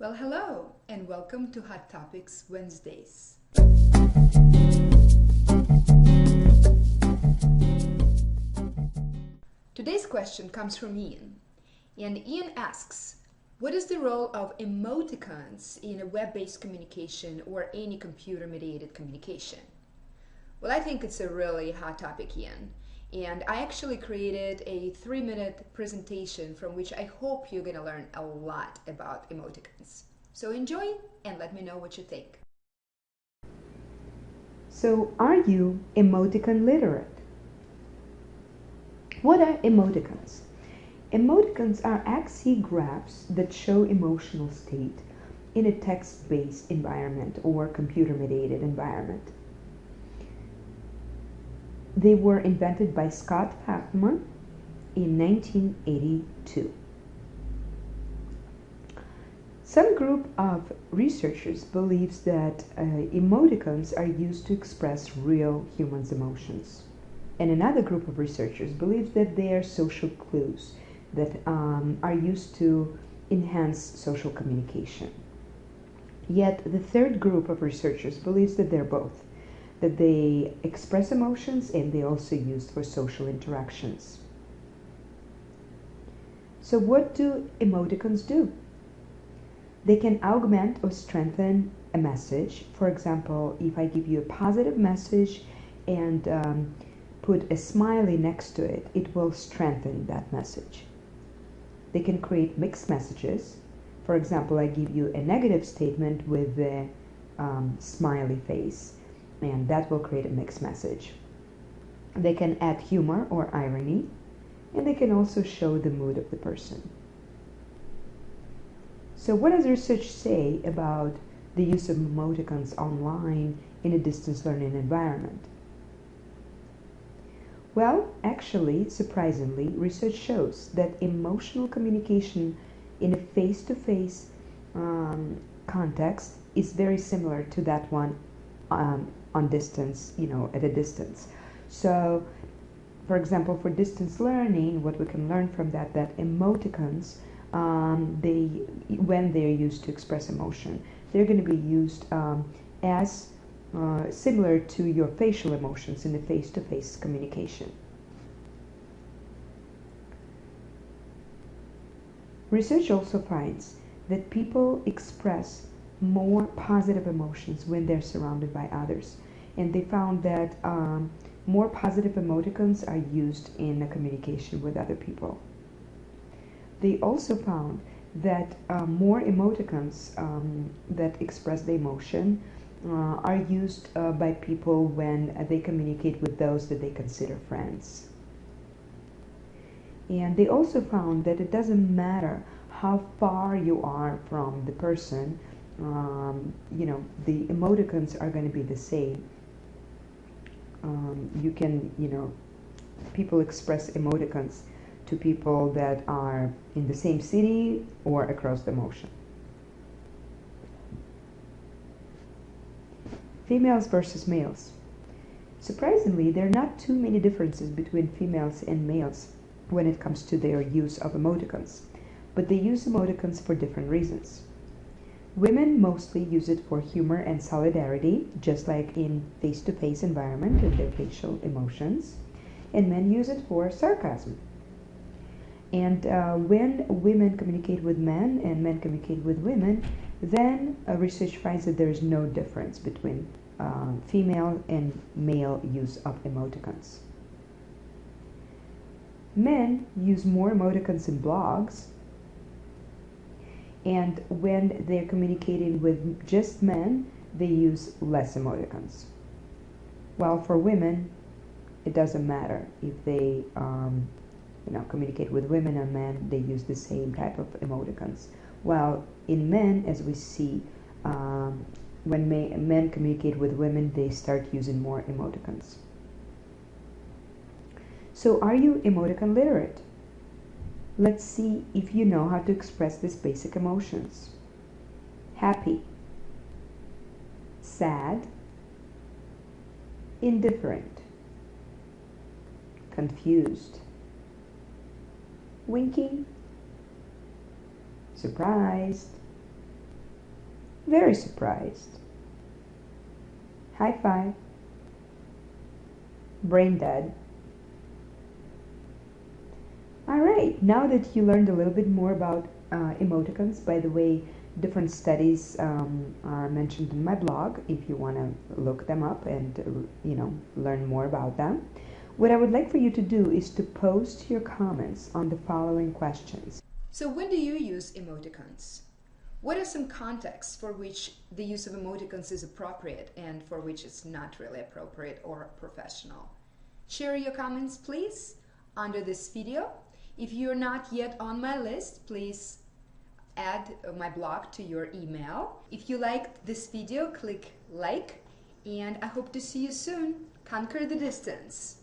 Well, hello, and welcome to Hot Topics Wednesdays. Today's question comes from Ian, and Ian asks, what is the role of emoticons in a web-based communication or any computer-mediated communication? Well, I think it's a really hot topic, Ian, and I actually created a 3-minute presentation from which I hope you're going to learn a lot about emoticons. So enjoy and let me know what you think. So, are you emoticon literate? What are emoticons? Emoticons are XC graphs that show emotional state in a text-based environment or computer-mediated environment. They were invented by Scott Fackman in 1982. Some group of researchers believes that emoticons are used to express real humans' emotions. And another group of researchers believes that they are social clues that are used to enhance social communication. Yet the third group of researchers believes that they're both, that they express emotions and they also used for social interactions. So what do emoticons do? They can augment or strengthen a message. For example, if I give you a positive message and put a smiley next to it, it will strengthen that message. They can create mixed messages. For example, I give you a negative statement with a smiley face, and that will create a mixed message. They can add humor or irony, and they can also show the mood of the person. So what does research say about the use of emoticons online in a distance learning environment? Well, actually, surprisingly, research shows that emotional communication in a face-to-face context is very similar to that one on distance, at a distance. So, for example, for distance learning, what we can learn from that emoticons, when they're used to express emotion, they're going to be used as similar to your facial emotions in the face-to-face communication. Research also finds that people express more positive emotions when they're surrounded by others, and they found that more positive emoticons are used in a communication with other people. They also found that more emoticons that express the emotion are used by people when they communicate with those that they consider friends. And they also found that it doesn't matter how far you are from the person, the emoticons are going to be the same. People express emoticons to people that are in the same city or across the ocean. Females versus males. Surprisingly, there are not too many differences between females and males when it comes to their use of emoticons, but they use emoticons for different reasons. Women mostly use it for humor and solidarity, just like in face-to-face environment with their facial emotions, and men use it for sarcasm. And when women communicate with men and men communicate with women, then research finds that there is no difference between female and male use of emoticons. Men use more emoticons in blogs, and when they're communicating with just men, they use less emoticons. While for women, it doesn't matter if they communicate with women or men, they use the same type of emoticons. While in men, as we see, when men communicate with women, they start using more emoticons. So are you emoticon literate? Let's see if you know how to express these basic emotions. Happy, sad, indifferent, confused, winking, surprised, very surprised, high five, brain dead. Alright, now that you learned a little bit more about emoticons, by the way, different studies are mentioned in my blog if you want to look them up and learn more about them. What I would like for you to do is to post your comments on the following questions. So when do you use emoticons? What are some contexts for which the use of emoticons is appropriate and for which it's not really appropriate or professional? Share your comments, please, under this video. If you're not yet on my list, please add my blog to your email. If you liked this video, click like, and I hope to see you soon. Conquer the distance.